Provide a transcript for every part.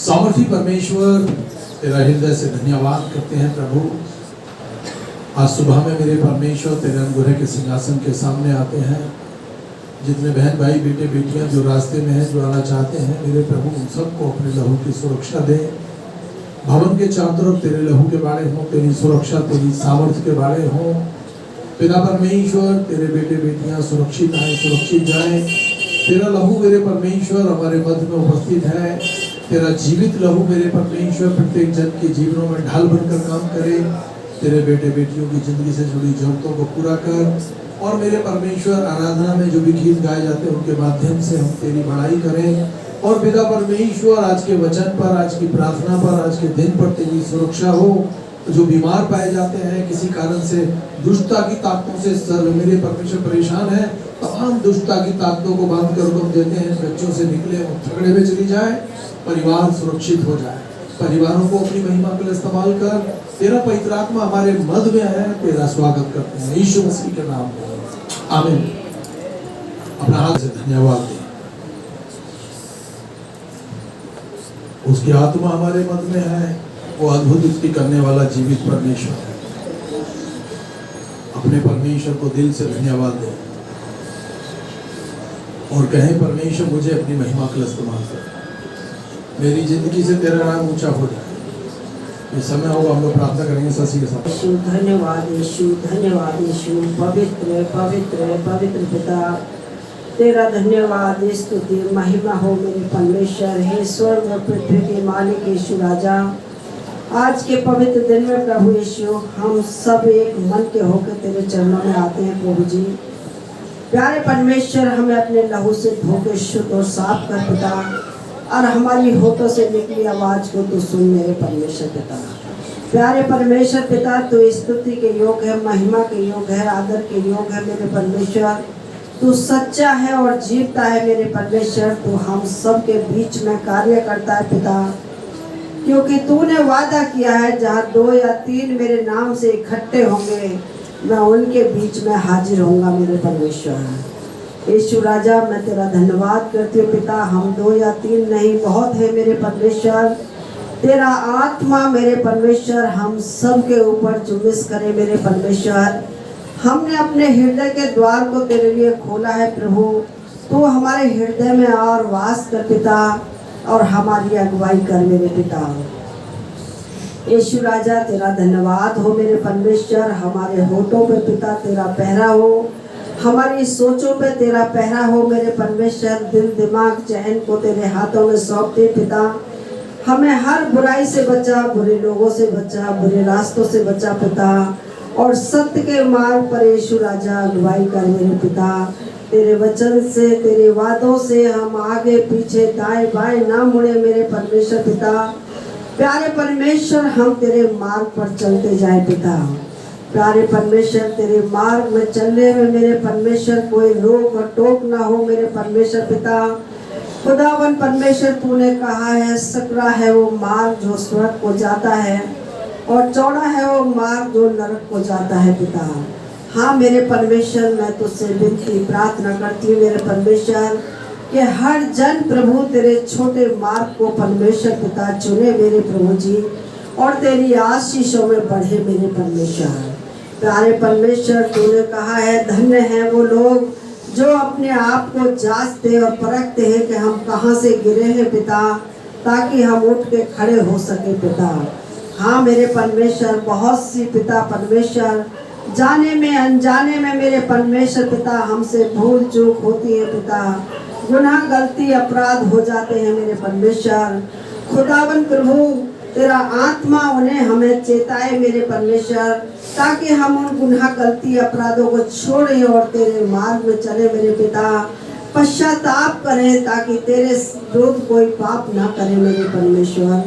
सामर्थी परमेश्वर, तेरा हृदय से धन्यवाद करते हैं प्रभु। आज सुबह में मेरे परमेश्वर तेरे अनुग्रह के सिंहासन के सामने आते हैं। जितने बहन भाई बेटे बेटियां जो रास्ते में हैं, जो आना चाहते हैं, मेरे प्रभु उन सबको अपने लहू की सुरक्षा दे। भवन के चारों तरफ तेरे लहू के बाड़े हों, तेरी सुरक्षा, तेरी सामर्थ्य के बाड़े हों। पिता परमेश्वर, तेरे बेटे बेटियां सुरक्षित आए, सुरक्षित जाए। तेरा लहू मेरे परमेश्वर हमारे मध्य में उपस्थित है। तेरा जीवित लहू मेरे परमेश्वर प्रत्येक जन के जीवनों में ढाल बनकर काम करे। तेरे बेटे बेटियों की जिंदगी से जुड़ी जरूरतों को पूरा कर। और मेरे परमेश्वर, आराधना में जो भी गीत गाए जाते हैं उनके माध्यम से हम तेरी बड़ाई करें। और पिता परमेश्वर, आज के वचन पर, आज की प्रार्थना पर, आज के दिन पर तेरी सुरक्षा हो। जो बीमार पाए जाते हैं, किसी कारण से दुष्टता की ताकतों से सर मेरे परमेश्वर परेशान है, तमाम दुष्टता की ताकतों को बांध कर हुक्म देते हैं, बच्चों से निकले और झगड़े में चली जाए, परिवार सुरक्षित हो जाए। परिवारों को अपनी महिमा के लिए इस्तेमाल कर। तेरा पवित्र आत्मा हमारे मध्य में है, तेरा स्वागत करते हैं यीशु मसीह के नाम में, आमीन। अपना हाथ से धन्यवाद दें। उसकी आत्मा हमारे मध्य में है, वो अद्भुत युक्ति करने वाला जीवित परमेश्वर है। अपने परमेश्वर को दिल से धन्यवाद दें और कहें, परमेश्वर मुझे अपनी महिमा के लिए इस्तेमाल कर, मेरी जिंदगी से तेरा नाम ऊंचा हो जाए। ये समय होगा, हम लोग प्रार्थना करेंगे ससी के साथ। यीशु धन्यवाद, यीशु धन्यवाद, यीशु पवित्र पवित्र पवित्र पिता, तेरा धन्यवाद, स्तुति महिमा हो मेरे परमेश्वर। हे स्वर्ग और पृथ्वी के मालिक यीशु राजा, आज के पवित्र दिन में प्रभु यीशु हम सब एक मन के होकर तेरे चरणों में आते हैं प्रभु जी। प्यारे परमेश्वर, हमें अपने लहू से धो के शुद्ध और साफ कर पिता, और हमारी होठों से निकली आवाज को तू सुन मेरे परमेश्वर पिता। प्यारे परमेश्वर पिता, तू स्तुति के योग है, महिमा के योग है, आदर के योग है मेरे परमेश्वर। तू सच्चा है और जीवता है मेरे परमेश्वर। तू हम सब के बीच में कार्य करता है पिता, क्योंकि तूने वादा किया है, जहाँ 2 या 3 मेरे नाम से इकट्ठे होंगे, मैं उनके बीच में हाजिर होऊंगा मेरे परमेश्वर। यीशु राजा, मैं तेरा धन्यवाद करती हूँ पिता। हम 2 या 3 नहीं, बहुत है मेरे परमेश्वर। तेरा आत्मा मेरे परमेश्वर हम सब के ऊपर जुम्बिश करे मेरे परमेश्वर। हमने अपने हृदय के द्वार को तेरे लिए खोला है प्रभु। तू हमारे हृदय में और वास कर पिता, और हमारी अगुवाई कर मेरे पिता। यीशु राजा, तेरा धन्यवाद हो मेरे परमेश्वर। हमारे होठों पे पिता तेरा पहरा हो, हमारी सोचों पे तेरा पहरा हो मेरे परमेश्वर। दिल दिमाग चैन को तेरे हाथों में सौंपते पिता। हमें हर बुराई से बचा, बुरे लोगों से बचा, बुरे रास्तों से बचा पिता, और सत्य के मार्ग पर यीशु राजा अगुवाई कर मेरे पिता। तेरे वचन से, तेरे वादों से हम आगे पीछे दाएं बाएं ना मुड़े मेरे परमेश्वर पिता। प्यारे परमेश्वर, हम तेरे मार्ग पर चलते जाए पिता। प्यारे परमेश्वर, तेरे मार्ग में चलने में मेरे परमेश्वर कोई रोक और टोक ना हो मेरे परमेश्वर पिता। खुदावन परमेश्वर, तूने कहा है, सकरा है वो मार्ग जो स्वर्ग को जाता है, और चौड़ा है वो मार्ग जो नरक को जाता है पिता। हाँ मेरे परमेश्वर, मैं तुझसे विनती प्रार्थना करती हूँ मेरे परमेश्वर, कि हर जन प्रभु तेरे छोटे मार्ग को परमेश्वर पिता चुने मेरे प्रभु जी, और तेरी आशीषों में बढ़े मेरे परमेश्वर। प्यारे परमेश्वर, तूने कहा है, धन्य है वो लोग जो अपने आप को जांचते और परखते हैं कि हम कहाँ से गिरे हैं पिता, ताकि हम उठ के खड़े हो सके पिता। हाँ मेरे परमेश्वर, बहुत सी पिता परमेश्वर जाने में अनजाने में मेरे परमेश्वर पिता हमसे भूल चूक होती है पिता, गुनाह गलती अपराध हो जाते हैं मेरे परमेश्वर। खुदावन प्रभु, तेरा आत्मा उन्हें हमें चेताए मेरे परमेश्वर, ताकि हम उन गुनाह गलती अपराधों को छोड़ें और तेरे मार्ग में चले मेरे पिता। पश्चाताप करें, ताकि तेरे विरुद्ध कोई पाप ना करे मेरे परमेश्वर।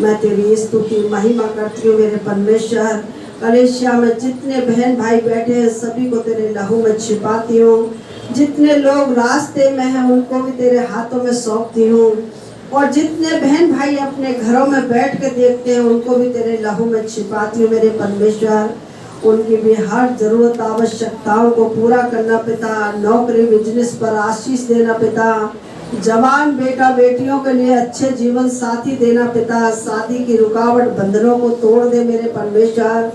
मैं तेरी स्तुति महिमा करती हूँ मेरे परमेश्वर। कलेशिया में जितने बहन भाई बैठे हैं, सभी को तेरे लहू में छिपाती हूँ। जितने लोग रास्ते में हैं, उनको भी तेरे हाथों में सौंपती हूँ। और जितने बहन भाई अपने घरों में बैठ के देखते हैं, उनको भी तेरे लहू में छिपाती हूँ मेरे परमेश्वर। उनकी भी हर जरूरत आवश्यकताओं को पूरा करना पिता। नौकरी बिजनेस पर आशीष देना पिता। जवान बेटा बेटियों के लिए अच्छे जीवन साथी देना पिता। शादी की रुकावट बंधनों को तोड़ दे मेरे परमेश्वर।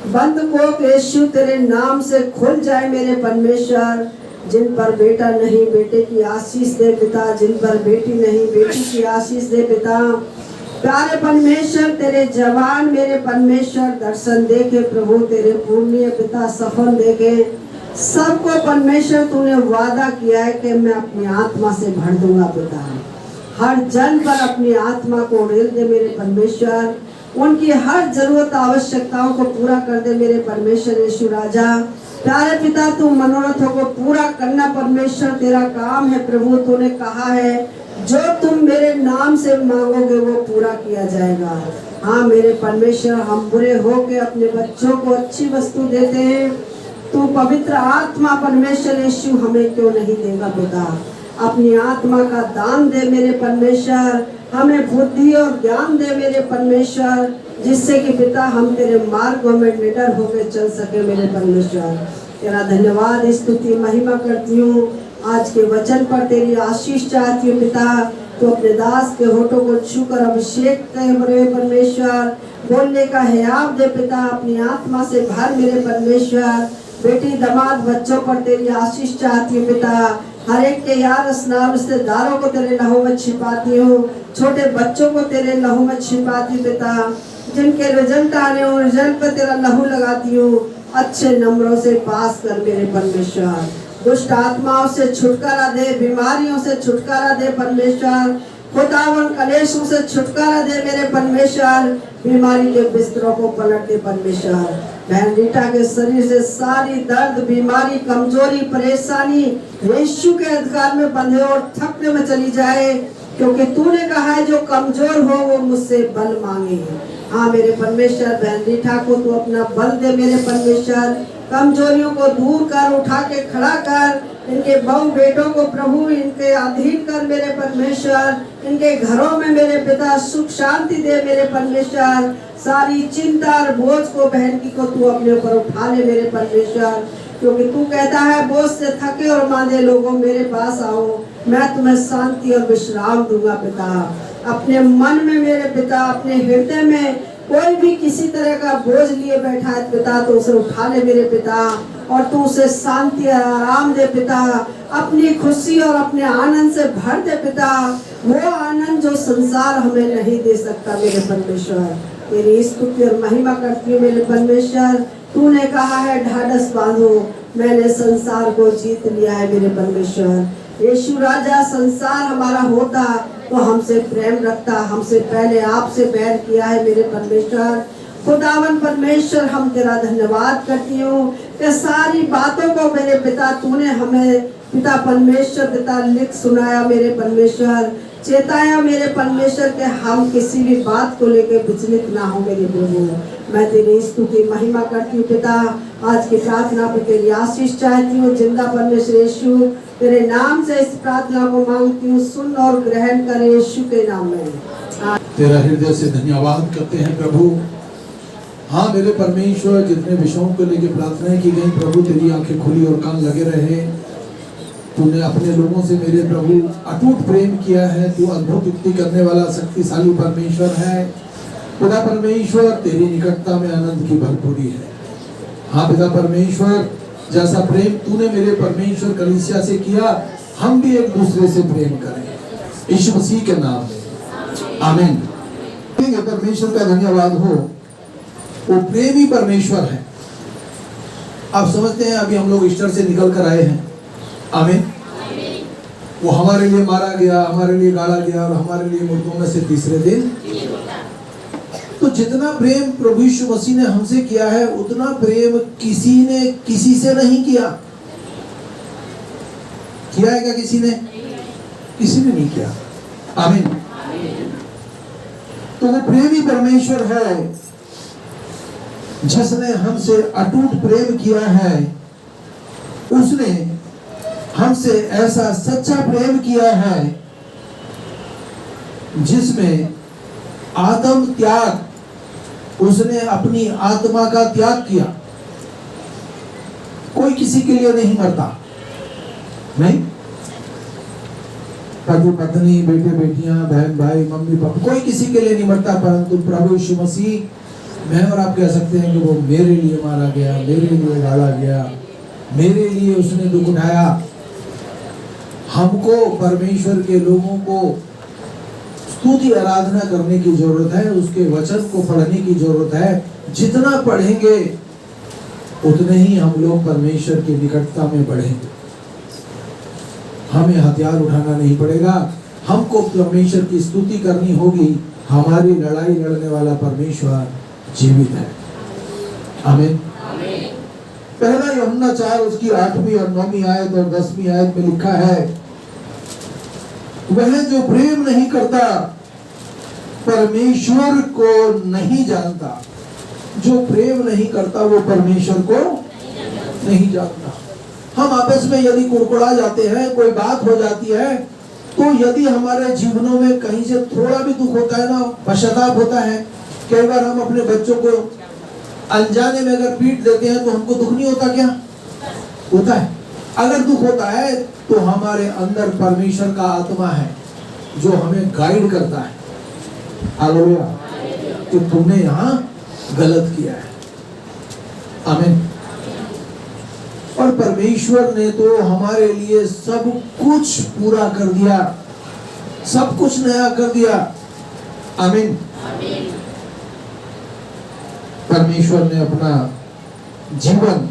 बंद कोख यीशु तेरे नाम से खुल जाए मेरे परमेश्वर। जिन पर बेटा नहीं बेटे की आशीष दे पिता, जिन पर बेटी नहीं बेटी की आशीष दे पिता। प्यारे परमेश्वर तेरे जवान मेरे परमेश्वर दर्शन देखे प्रभु, तेरे पूर्णीय पिता सफल देखे सबको परमेश्वर तूने वादा किया है कि मैं अपनी आत्मा से भर दूंगा पिता। हर जन पर अपनी आत्मा को उड़ेल दे मेरे परमेश्वर। उनकी हर जरूरत आवश्यकताओं को पूरा कर दे मेरे परमेश्वर यीशु राजा। प्यारे पिता तू मनोरथों को पूरा करना परमेश्वर तेरा काम है प्रभु। तूने कहा है जो तुम मेरे नाम से मांगोगे वो पूरा किया जाएगा। हाँ मेरे परमेश्वर, हम बुरे होके अपने बच्चों को अच्छी वस्तु देते हैं, तू पवित्र आत्मा परमेश्वर यीशु हमें क्यों नहीं देगा पिता। अपनी आत्मा का दान दे मेरे परमेश्वर, हमें बुद्धि और ज्ञान दे मेरे परमेश्वर, जिससे कि पिता हम तेरे मार्गों में निडर होकर चल सके मेरे परमेश्वर। तेरा धन्यवाद स्तुति महिमा करती हूँ। आज के वचन पर तेरी आशीष चाहती हूँ पिता। तो अपने दास के होठों को छूकर अभिषेक कर मेरे परमेश्वर, बोलने का हयाव दे पिता। अपनी आत्मा से भर मेरे परमेश्वर। बेटी दमाद बच्चों पर तेरी आशीष चाहती हूँ पिता। हर एक के यार स्नान रिश्तेदारों को तेरे लहू में छिपाती हूँ, छोटे बच्चों को तेरे लहू में छिपाती हूँ पिता। जिनके रिजल्ट आने हो रिजल्ट पर तेरा लहू लगाती हूँ। अच्छे नंबरों से पास कर मेरे परमेश्वर। दुष्ट आत्माओं से छुटकारा दे, बीमारियों से छुटकारा दे परमेश्वर। खुदावन कलेशों से छुटकारा दे मेरे परमेश्वर। बीमारी के बिस्तरों को पलट दे परमेश्वर। बहन रीटा के शरीर से सारी दर्द, बीमारी, कमजोरी, परेशानी यीशु के अधिकार में बंधे और थकने में चली जाए, क्योंकि तूने कहा है जो कमजोर हो वो मुझसे बल मांगे। हाँ मेरे परमेश्वर, बहन रीटा को तू अपना बल दे मेरे परमेश्वर। कमजोरियों को दूर कर, उठा के खड़ा कर। इनके बहु बेटों को प्रभु इनके अधीन कर मेरे परमेश्वर। इनके घरों में मेरे पिता सुख शांति दे मेरे परमेश्वर। सारी चिंता और बोझ को बहन की को तू अपने ऊपर उठा ले मेरे परमेश्वर, क्योंकि तू कहता है बोझ से थके और मांदे लोगों मेरे पास आओ, मैं तुम्हें शांति और विश्राम दूंगा पिता। अपने मन में मेरे पिता, अपने हृदय में कोई भी किसी तरह का बोझ लिए बैठा है पिता, तो उसे उठा ले मेरे पिता और तू उसे शांति और आराम दे पिता। अपनी खुशी और अपने आनंद से भर दे पिता, वो आनंद जो संसार हमें नहीं दे सकता मेरे परमेश्वर। तेरी स्तुति और महिमा करती हूँ मेरे परमेश्वर। तूने कहा है ढाढ़स बांधो, मैंने संसार को जीत लिया है मेरे परमेश्वर। यीशु राजा, संसार हमारा होता तो हमसे प्रेम रखता, हमसे पहले आपसे बैर किया है मेरे परमेश्वर। खुदावन परमेश्वर, हम तेरा धन्यवाद करती हूँ कि सारी बातों को मेरे पिता तूने हमें पिता परमेश्वर पिता लिख सुनाया मेरे परमेश्वर, चेताया मेरे परमेश्वर के हम किसी भी बात को लेकर विचलित ना हो मेरे प्रभु। मैं तेरी स्तुति महिमा करती हूँ पिता। आज की प्रार्थना पे तेरी आशीष चाहती हूँ। जिंदा परमेश्वर यीशु, तेरे नाम से इस प्रार्थना को मांगती हूँ, सुन और ग्रहण कर यीशु के नाम में। तेरा हृदय से धन्यवाद करते हैं प्रभु। हाँ मेरे परमेश्वर, जितने विषयों को लेकर प्रार्थनाएं की गई प्रभु, तेरी आंखें खुली और कान लगे रहे। तूने अपने लोगों से मेरे प्रभु अटूट प्रेम किया है। तू अद्भुत युक्ति करने वाला शक्तिशाली परमेश्वर है। पिता परमेश्वर, तेरी निकटता में आनंद की भरपूरी है। हाँ पिता परमेश्वर, जैसा प्रेम तूने मेरे परमेश्वर कलीसिया से किया, हम भी एक दूसरे से प्रेम करें यीशु मसीह के नाम में, आमीन। परमेश्वर का धन्यवाद हो, वो प्रेमी परमेश्वर है। आप समझते हैं अभी हम लोग ईस्टर से निकल कर आए हैं, आमीन। वो हमारे लिए मारा गया, हमारे लिए गाड़ा गया और हमारे लिए मुर्दों में से तीसरे दिन। तो जितना प्रेम प्रभु यीशु मसीह ने हमसे किया है, उतना प्रेम किसी ने किसी से नहीं किया। किया है क्या किसी ने? किसी ने नहीं किया, आमीन। तो वो प्रेमी परमेश्वर है जिसने हमसे अटूट प्रेम किया है। उसने हमसे ऐसा सच्चा प्रेम किया है जिसमें आत्म त्याग, उसने अपनी आत्मा का त्याग किया। कोई किसी के लिए नहीं मरता, नहीं। पति पत्नी, बेटे बेटियां, बहन भाई, मम्मी पापा, कोई किसी के लिए नहीं मरता, परंतु प्रभु यीशु मसीह, मैं और आप कह सकते हैं कि वो मेरे लिए मारा गया, मेरे लिए गाला गया, मेरे लिए उसने दुख उठाया। हमको, परमेश्वर के लोगों को स्तुति आराधना करने की जरूरत है, उसके वचन को पढ़ने की जरूरत है। जितना पढ़ेंगे उतने ही हम लोग परमेश्वर की निकटता में बढ़ेंगे। हमें हथियार उठाना नहीं पड़ेगा, हमको परमेश्वर की स्तुति करनी होगी। हमारी लड़ाई लड़ने वाला परमेश्वर जीवित है। आमीन। पहला यूहन्ना 4 उसकी 8वीं और 9वीं आयत और 10वीं आयत में लिखा है, वह जो प्रेम नहीं करता परमेश्वर को नहीं जानता। जो प्रेम नहीं करता वो परमेश्वर को नहीं जानता। हम आपस में यदि कुड़कुड़ा जाते हैं, कोई बात हो जाती है, तो यदि हमारे जीवनों में कहीं से थोड़ा भी दुख होता है ना, पश्चाताप होता है। कई बार हम अपने बच्चों को अनजाने में अगर पीट देते हैं तो हमको दुख नहीं होता क्या? होता है। अगर दुख होता है तो हमारे अंदर परमेश्वर का आत्मा है जो हमें गाइड करता है, हालेलुया, कि तुमने यहाँ गलत किया है। आमीन। और परमेश्वर ने तो हमारे लिए सब कुछ पूरा कर दिया, सब कुछ नया कर दिया। आमीन। परमेश्वर ने अपना जीवन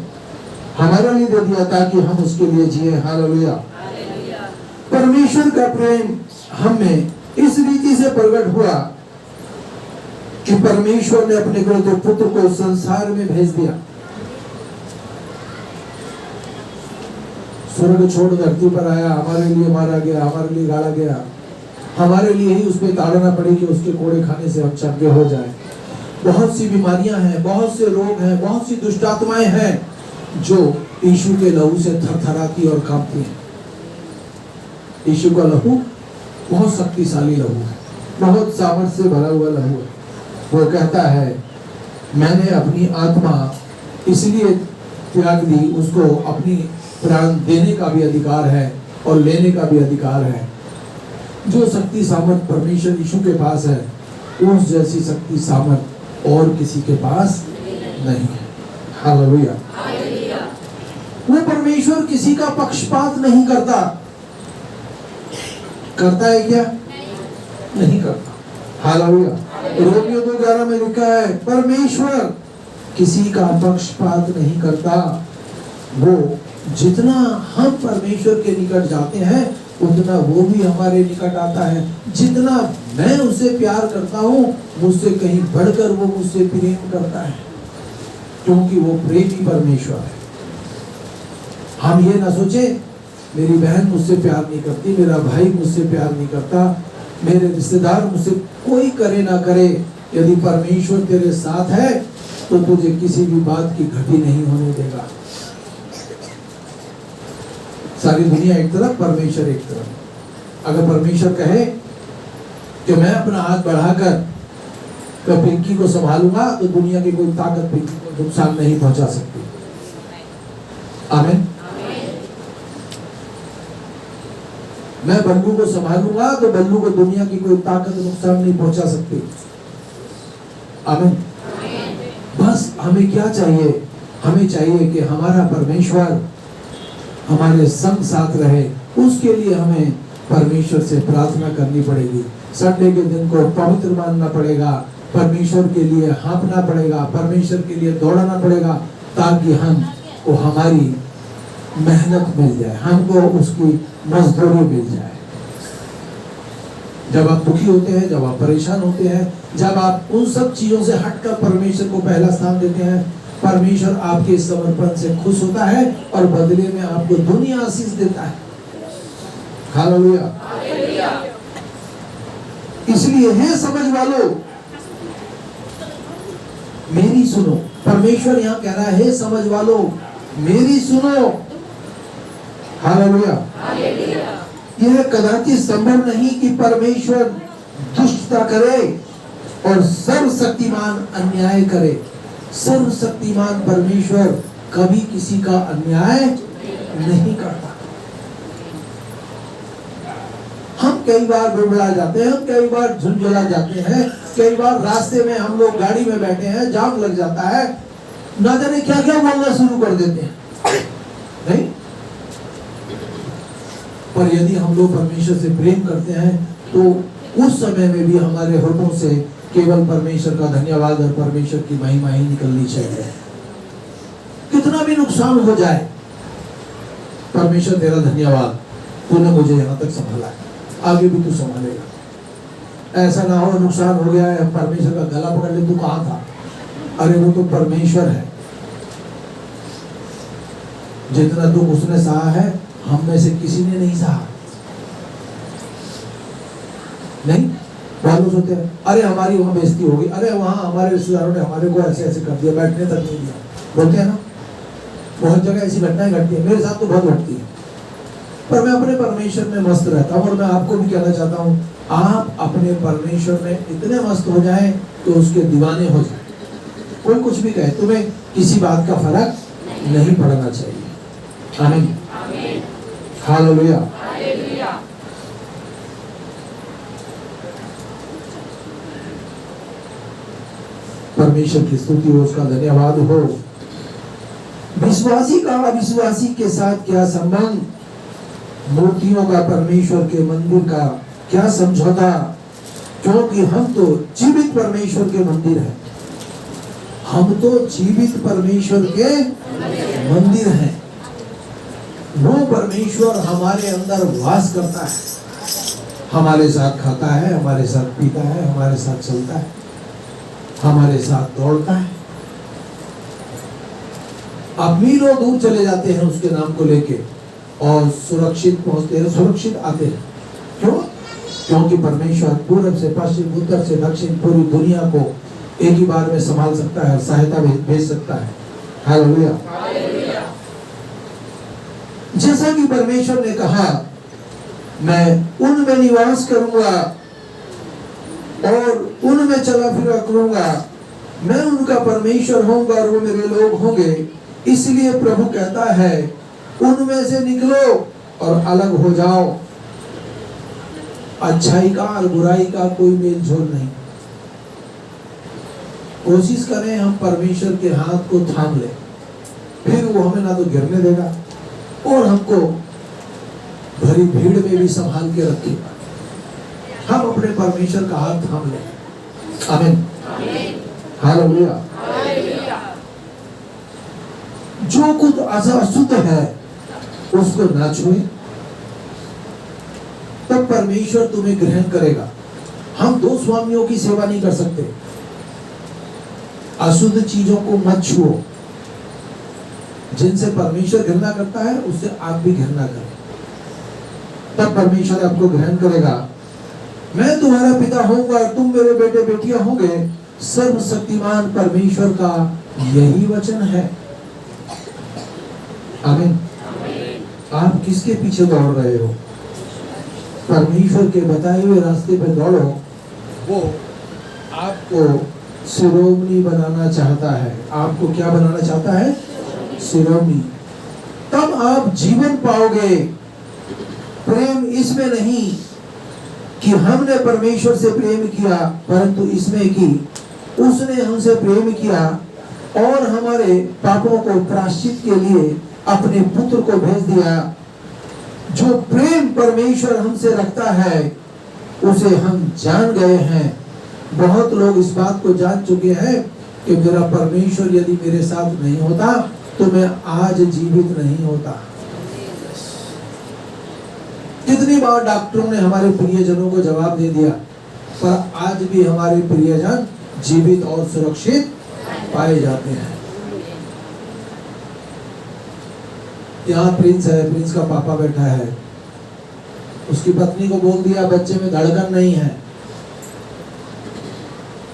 हमारे लिए दे दिया ताकि हम उसके लिए जिए। हालेलुया। परमेश्वर का प्रेम हम में इस रीति से प्रकट हुआ कि परमेश्वर ने अपने एकलौते पुत्र को संसार में भेज दिया। स्वर्ग छोड़ धरती पर आया, हमारे लिए मारा गया, हमारे लिए गाड़ा गया, हमारे लिए ही उस पे ताड़ना पड़ी कि उसके कोड़े खाने से हम चंगे हो जाए। बहुत सी बीमारियां हैं, बहुत से रोग हैं, बहुत सी दुष्ट आत्माएं हैं जो यीशु के लहू से थरथराती और कांपती हैं। यीशु का लहू बहुत शक्तिशाली लहू है, बहुत सामर्थ्य से भरा हुआ लहू है। वो कहता है, मैंने अपनी आत्मा इसलिए त्याग दी, उसको अपनी प्राण देने का भी अधिकार है और लेने का भी अधिकार है। जो शक्ति सामर्थ परमेश्वर यीशु के पास है, उस जैसी शक्ति सामर्थ और किसी के पास नहीं है। हालेलुया। वो परमेश्वर किसी का पक्षपात नहीं करता। करता है क्या? नहीं करता। हालेलुया। रोमियो 2:11 में लिखा है, परमेश्वर किसी का पक्षपात नहीं करता। वो जितना हम परमेश्वर के निकट जाते हैं उतना वो भी हमारे निकट आता है। जितना मैं उसे प्यार करता हूँ, मुझसे कहीं बढ़कर वो मुझसे प्रेम करता है, क्योंकि वो प्रेमी परमेश्वर है। हम ये ना सोचे मेरी बहन मुझसे प्यार नहीं करती, मेरा भाई मुझसे प्यार नहीं करता, मेरे रिश्तेदार मुझसे, कोई करे ना करे, यदि परमेश्वर तेरे साथ है तो तुझे किसी भी बात की घटी नहीं होने देगा। सारी दुनिया एक तरफ, परमेश्वर एक तरफ। अगर परमेश्वर कहे कि मैं अपना हाथ बढ़ाकर पिंकी को संभालूंगा तो दुनिया की कोई ताकत पिंकी को नुकसान नहीं पहुंचा सकती। आमीन। मैं बल्लू को संभालूंगा तो बल्लू को दुनिया की कोई ताकत नुकसान नहीं पहुंचा सकती। आमीन। बस हमें क्या चाहिए? हमें चाहिए कि हमारा परमेश्वर हमारे संग साथ रहे। उसके लिए हमें परमेश्वर से प्रार्थना करनी पड़ेगी। संडे के दिन को पवित्र मानना पड़ेगा, परमेश्वर के लिए हाँफना पड़ेगा, परमेश्वर के लिए दौड़ना पड़ेगा, ताकि हमको हमारी मेहनत मिल जाए, हमको उसकी मजदूरी मिल जाए। जब आप दुखी होते हैं, जब आप परेशान होते हैं, जब आप उन सब चीजों से हटकर परमेश्वर को पहला स्थान देते हैं, परमेश्वर आपके समर्पण से खुश होता है और बदले में आपको दुनिया आशीष देता है। हालेलुया। इसलिए हे समझ वालों, मेरी सुनो। परमेश्वर यहाँ कह रहा है, हे समझ वालों मेरी सुनो। हालेलुया। यह कदाचित संभव नहीं कि परमेश्वर दुष्टता करे और सर्वशक्तिमान अन्याय करे। सर्वशक्तिमान परमेश्वर कभी किसी का अन्याय नहीं करता। हम कई बार बुड़बुड़ा जाते हैं, हम कई बार झुंझुला जाते हैं, कई बार रास्ते में हम लोग गाड़ी में बैठे हैं, जाम लग जाता है, ना जाने क्या क्या बोलना शुरू कर देते हैं, नहीं? पर यदि हम लोग परमेश्वर से प्रेम करते हैं तो उस समय में भी हमारे होठों से केवल परमेश्वर का धन्यवाद और परमेश्वर की महिमा ही निकलनी चाहिए। कितना भी नुकसान हो जाए, परमेश्वर तेरा धन्यवाद, तूने मुझे यहाँ तक संभाला है, आगे भी तू संभालेगा। ऐसा ना हो नुकसान हो गया है, परमेश्वर का गला पकड़ ले, तू कहाँ था? अरे वो तो परमेश्वर है। जितना दुख उसने सहा है, हम में से किसी ने नहीं सहा। नहीं मालूम होते हैं, अरे हमारी वहां बेइज्जती होगी, अरे वहां हमारे रिश्तेदारों ने हमारे को ऐसे ऐसे कर दिया, बैठने तक नहीं दिया, बोलते हैं ना। बहुत जगह ऐसी घटनाएं घटती है, मेरे साथ तो बहुत घटती है, पर मैं अपने परमेश्वर में मस्त रहता हूँ। और मैं आपको भी कहना चाहता हूँ, आप अपने परमेश्वर में इतने मस्त हो जाएं तो उसके दीवाने हो जाएं। कोई कुछ भी कहे, तुम्हें किसी बात का फर्क नहीं पड़ना चाहिए। आमीन, हालेलुया। परमेश्वर की स्तुति हो, उसका धन्यवाद हो। विश्वासी का अविश्वासी के साथ क्या संबंध? मूर्तियों का परमेश्वर के मंदिर का क्या समझौता? क्योंकि हम तो जीवित परमेश्वर के मंदिर हैं। हम तो जीवित परमेश्वर के मंदिर हैं। वो परमेश्वर हमारे अंदर वास करता है, हमारे साथ खाता है, हमारे साथ पीता है, हमारे साथ चलता है, हमारे साथ दौड़ता है। अब मीलों दूर चले जाते हैं उसके नाम को लेके और सुरक्षित पहुंचते हैं, सुरक्षित आते हैं। क्यों? क्योंकि परमेश्वर पूर्व से पश्चिम, उत्तर से दक्षिण पूरी दुनिया को एक ही बार में संभाल सकता है, सहायता भेज सकता है। हालेलुया। जैसा कि परमेश्वर ने कहा, मैं उनमें निवास करूंगा और उनमें चला फिरा करूंगा, मैं उनका परमेश्वर होऊंगा और वो मेरे लोग होंगे। इसलिए प्रभु कहता है, उनमें से निकलो और अलग हो जाओ। अच्छाई का और बुराई का कोई मेल जोल नहीं। कोशिश करें हम परमेश्वर के हाथ को थाम लें, फिर वो हमें ना तो गिरने देगा और हमको भरी भीड़ में भी संभाल के रखेगा। हम अपने परमेश्वर का हाथ थाम लें। आमीन, हालेलुया। जो कुछ अशुद्ध है उसको ना छुए, तब परमेश्वर तुम्हें ग्रहण करेगा। हम दो स्वामियों की सेवा नहीं कर सकते। अशुद्ध चीजों को मत छुओ। जिनसे परमेश्वर घृणा करता है उससे आप भी घृणा करें, तब परमेश्वर आपको ग्रहण करेगा। मैं तुम्हारा पिता होऊंगा और तुम मेरे बेटे बेटियां होंगे। सर्वशक्तिमान परमेश्वर का यही वचन है। आमीन। आप किसके पीछे दौड़ रहे हो? परमेश्वर के बताए हुए रास्ते पे दौड़ो। वो आपको शिरोमणि बनाना चाहता है। आपको क्या बनाना चाहता है? शिरोमणि। तब आप जीवन पाओगे। प्रेम इसमें नहीं कि हमने परमेश्वर से प्रेम किया, परंतु इसमें कि उसने हमसे प्रेम किया और हमारे पापों को प्रायश्चित के लिए अपने पुत्र को भेज दिया। जो प्रेम परमेश्वर हमसे रखता है उसे हम जान गए हैं। बहुत लोग इस बात को जान चुके हैं कि मेरा परमेश्वर यदि मेरे साथ नहीं होता तो मैं आज जीवित नहीं होता। कितनी बार डॉक्टरों ने हमारे प्रियजनों को जवाब दे दिया, पर आज भी हमारे प्रियजन जीवित और सुरक्षित पाए जाते हैं। यहाँ प्रिंस है, प्रिंस का पापा बैठा है, उसकी पत्नी को बोल दिया बच्चे में धड़कन नहीं है।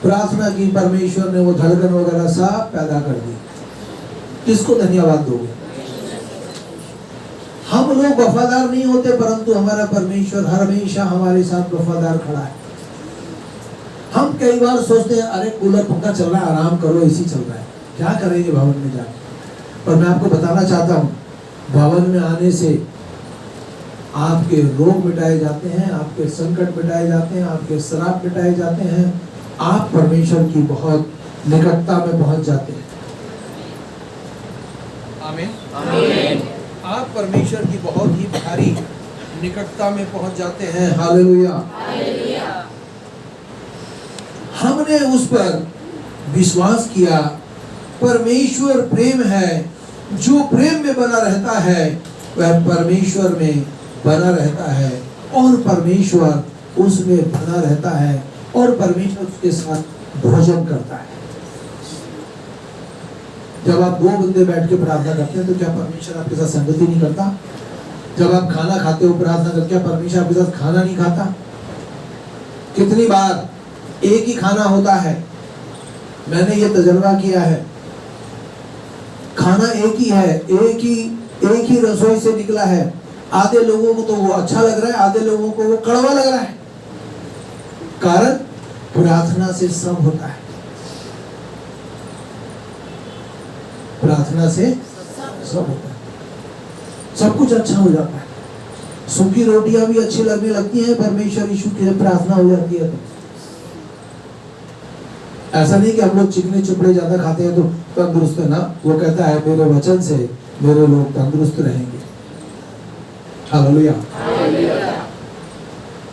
प्रार्थना की, परमेश्वर ने वो धड़कन वगैरह सब पैदा कर दी। किसको धन्यवाद दोगे? हम लोग वफादार नहीं होते, परंतु हमारा परमेश्वर हमेशा हमारे साथ वफादार खड़ा है। हम कई बार सोचते हैं, अरे कूलर पंखा चल रहा है, आराम करो, एसी चल रहा है, क्या करेंगे भवन में जाकर। पर मैं आपको बताना चाहता हूँ, भवन में आने से आपके रोग मिटाए जाते हैं, आपके संकट मिटाए जाते हैं, आपके श्राप मिटाए जाते हैं। आप परमेश्वर की बहुत निकटता में पहुंच जाते हैं। आमीन आमीन। आप परमेश्वर की बहुत ही भारी निकटता में पहुंच जाते हैं। Hallelujah hallelujah. हमने उस पर विश्वास किया। परमेश्वर प्रेम है, जो प्रेम में बना रहता है वह परमेश्वर में बना रहता है और परमेश्वर उसमें बना रहता है और परमेश्वर उसके साथ भोजन करता है। जब आप दो बंदे बैठ के प्रार्थना करते हैं तो क्या परमेश्वर आपके साथ संगति नहीं करता? जब आप खाना खाते हो प्रार्थना करके, क्या परमेश्वर आपके साथ खाना नहीं खाता? कितनी बार एक ही खाना होता है, मैंने ये तजुर्बा किया है, खाना एक ही है, एक ही रसोई से निकला है। आधे लोगों को तो वो अच्छा लग रहा है, आधे लोगों को वो कड़वा लग रहा है। कारण प्रार्थना से सब होता है, प्रार्थना से सब होता है, सब कुछ अच्छा हो जाता है। सूखी रोटियां भी अच्छी लगने लगती हैं परमेश्वर यीशु की प्रार्थना हो जाती है तो। ऐसा नहीं कि हम लोग चिकने चुपड़े ज्यादा खाते हैं तो तंदुरुस्त है ना। वो कहता है मेरे वचन से मेरे लोग तंदुरुस्त रहेंगे। हालेलुया।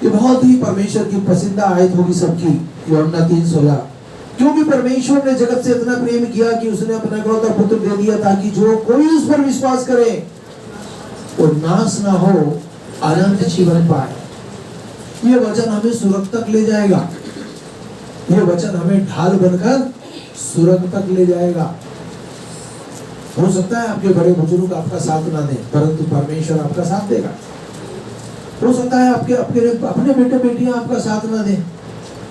ये बहुत ही परमेश्वर की पसंदीदा आयत होगी सबकी, यूहन्ना 3:16। क्योंकि परमेश्वर ने जगत से इतना प्रेम किया कि उसने अपना इकलौता पुत्र दे दिया ताकि जो कोई उस पर विश्वास करे वो नाश ना हो, अनंत जीवन पाए। ये वचन हमें स्वर्ग तक ले जाएगा, ये वचन हमें ढाल बनकर स्वर्ग तक ले जाएगा। हो सकता है आपके बड़े बुजुर्ग आपका साथ ना दे, परंतु परमेश्वर आपका साथ देगा। हो सकता है आपके अपने बेटे बेटियां आपका साथ ना दे,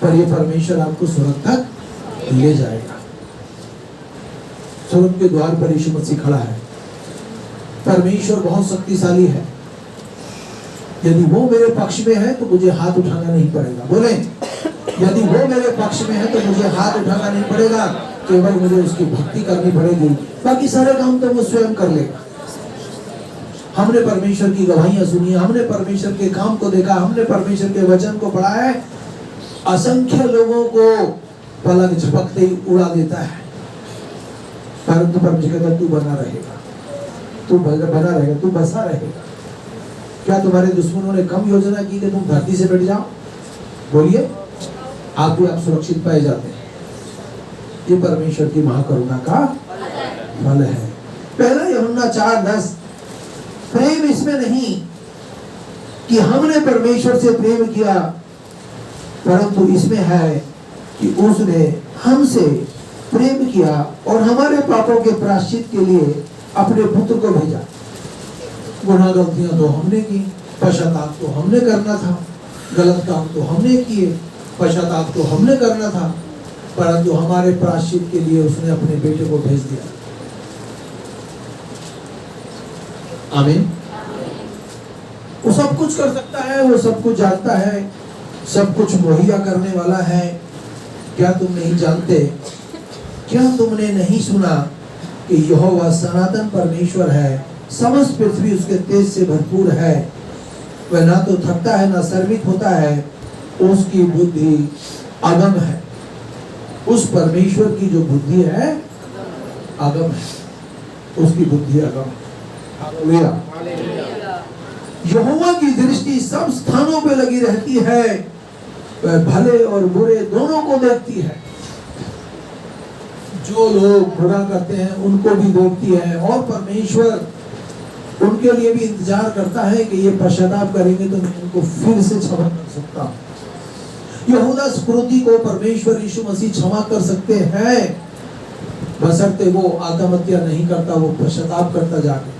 पर ये परमेश्वर आपको स्वर्ग तक ले जाएगा। स्वर्ग के द्वार पर यीशु मसीह खड़ा है। परमेश्वर बहुत शक्तिशाली है। यदि वो मेरे पक्ष में है तो मुझे हाथ उठाना नहीं पड़ेगा। बोले, यदि वो मेरे पक्ष में है तो मुझे हाथ उठाना नहीं पड़ेगा, केवल मुझे उसकी भक्ति करनी पड़ेगी, बाकी सारे काम तो वो स्वयं कर लेगा। हमने परमेश्वर की गवाहियां सुनी, हमने परमेश्वर के काम को देखा, हमने परमेश्वर के वचन को पढ़ा है। असंख्य लोगों को पलक झपकते ही उड़ा देता है, परंतु परमेश्वर कहता तू बना रहेगा, तू बना रहेगा, तू बसा रहेगा। क्या तुम्हारे दुश्मनों ने कम योजना की कि तुम धरती से बैठ जाओ? बोलिए, आप भी आप सुरक्षित पाए जाते हैं। ये परमेश्वर की महाकरुणा का फल है। पहला यूहन्ना 4:10। प्रेम इसमें नहीं कि हमने परमेश्वर से प्रेम किया, परंतु इसमें है कि उसने हमसे प्रेम किया और हमारे पापों के प्रायश्चित के लिए अपने पुत्र को भेजा। गुनाह गलतियां तो हमने की, पश्चाताप तो हमने करना था, गलत काम तो हमने किए, पश्चाताप तो हमने करना था, परंतु हमारे प्रायश्चित के लिए उसने अपने बेटे को भेज दिया। आमीन। वो सब कुछ कर सकता है, वो सब कुछ जानता है, सब कुछ मुहैया करने वाला है। क्या तुम नहीं जानते? क्या तुमने नहीं सुना कि यहोवा सनातन परमेश्वर है, समस्त पृथ्वी उसके तेज से भरपूर है। वह ना तो थकता है ना शर्मित होता है, उसकी बुद्धि अगम है। उस परमेश्वर की जो बुद्धि है अगम है, उसकी बुद्धि अगम है। यहोवा की दृष्टि सब स्थानों पे लगी रहती है, वह भले और बुरे दोनों को देखती है। जो लोग बुरा करते हैं उनको भी देखती है, और परमेश्वर उनके लिए भी इंतजार करता है कि ये पश्चाताप करेंगे तो मैं उनको फिर से क्षमा कर सकता हूँ। यहूदा स्फूर्ति को परमेश्वर यीशु मसीह क्षमा कर सकते हैं, बशर्ते वो आत्महत्या नहीं करता, वो पश्चाताप करता जाके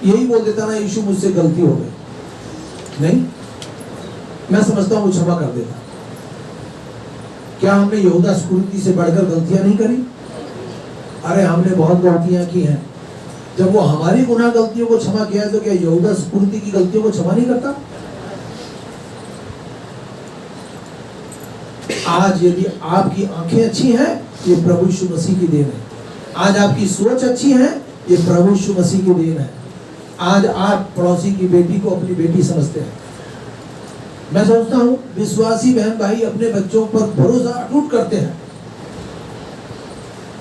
यही बोल देता ना यीशु मुझसे गलती हो गई। नहीं, मैं समझता हूँ वो क्षमा कर देता। क्या हमने यहूदा स्फूर्ति से बढ़कर गलतियां नहीं करी? अरे हमने बहुत गलतियां की हैं। जब वो हमारी गुनाह गलतियों को क्षमा किया तो क्या यहूदा स्फूर्ति की गलतियों को क्षमा नहीं करता? आज यदि आपकी आंखें अच्छी हैं, ये प्रभु यीशु मसीह की देन है। आज आपकी सोच अच्छी है, ये प्रभु यीशु मसीह की देन है। आज आप पड़ोसी की बेटी को अपनी बेटी समझते हैं। मैं सोचता हूं विश्वासी बहन भाई अपने बच्चों पर भरोसा अटूट करते हैं,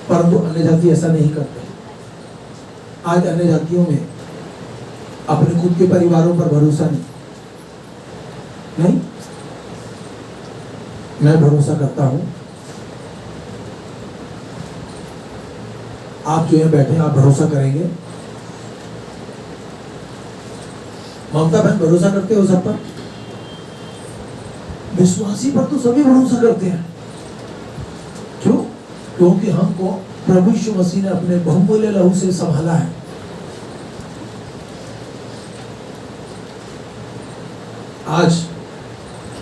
परंतु अन्य जाति ऐसा नहीं करते। आज अन्य जातियों में अपने खुद के परिवारों पर भरोसा नहीं। मैं भरोसा करता हूं, आप जो यहाँ बैठे आप भरोसा करेंगे। ममता बहन भरोसा करते हो सब पर? विश्वासी पर तो सभी भरोसा करते हैं। क्यों? क्योंकि हमको प्रभु यीशु मसीह ने अपने बहुमूल्य लहू से संभाला है। आज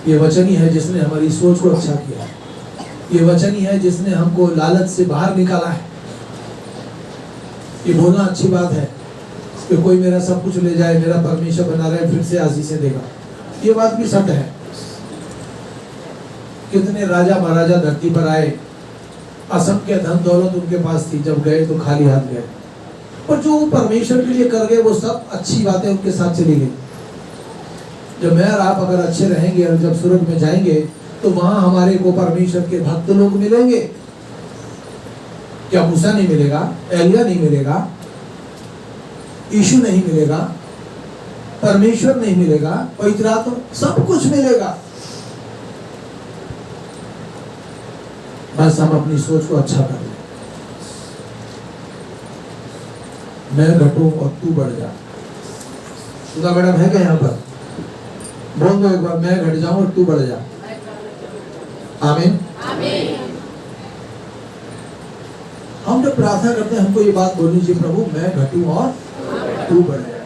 ये वचन ही है जिसने हमारी सोच को अच्छा किया है। ये वचन ही है जिसने हमको लालच से बाहर निकाला है। ये बोलना अच्छी बात है कि कोई मेरा सब कुछ ले जाए, मेरा परमेश्वर बना रहे, फिर से आशीष देगा। ये बात भी सत्य है। कितने राजा महाराजा धरती पर आए, असंख्य धन दौलत उनके पास थी, जब गए तो खाली हाथ गए। और जो परमेश्वर के लिए कर गए वो सब अच्छी बातें उनके साथ चली गई। जब मैं और आप अगर अच्छे रहेंगे और जब स्वर्ग में जाएंगे तो वहां हमारे को परमेश्वर के भक्त लोग मिलेंगे। क्या मूसा नहीं मिलेगा? एलिया नहीं मिलेगा? यीशु नहीं मिलेगा? परमेश्वर नहीं मिलेगा? पवित्र आत्मा, सब कुछ मिलेगा। बस हम अपनी सोच को अच्छा कर लें। मैं घटूं और तू बढ़ जा। सुधा मैडम है क्या यहाँ पर? बोल दो एक बार, मैं घट जाऊं और तू बढ़ जा। आमीन। हम जब प्रार्थना करते हैं हमको ये बात बोलनी चाहिए, प्रभु मैं घटूं और तू बढ़ जाए।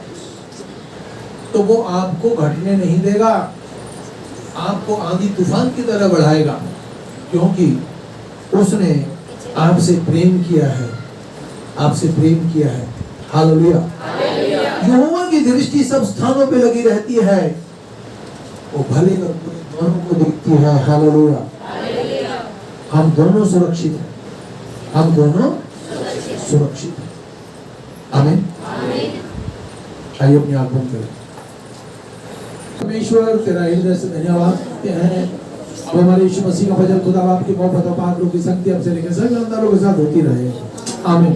तो वो आपको घटने नहीं देगा, आपको आंधी तूफान की तरह बढ़ाएगा, क्योंकि उसने आपसे प्रेम किया है। आपसे प्रेम किया है। हालेलुया। यहोवा की दृष्टि सब स्थानों पे लगी रहती है, वो भले और बुरे दोनों को देखती है। हालेलुया। हम दोनों सुरक्षित हैं। हम दोनों सुरक्षित हैं। आमीन। आइए अपनी आंख बंद करें। परमेश्वर तेरा हृदय से धन्यवाद करते हैं। अब हमारे यीशु मसीह का भजन खुदा बाप की मोहब्बत और पाक रूह की शक्ति हमसे लेकर सभी अंदरों के साथ होती रहे। आमीन।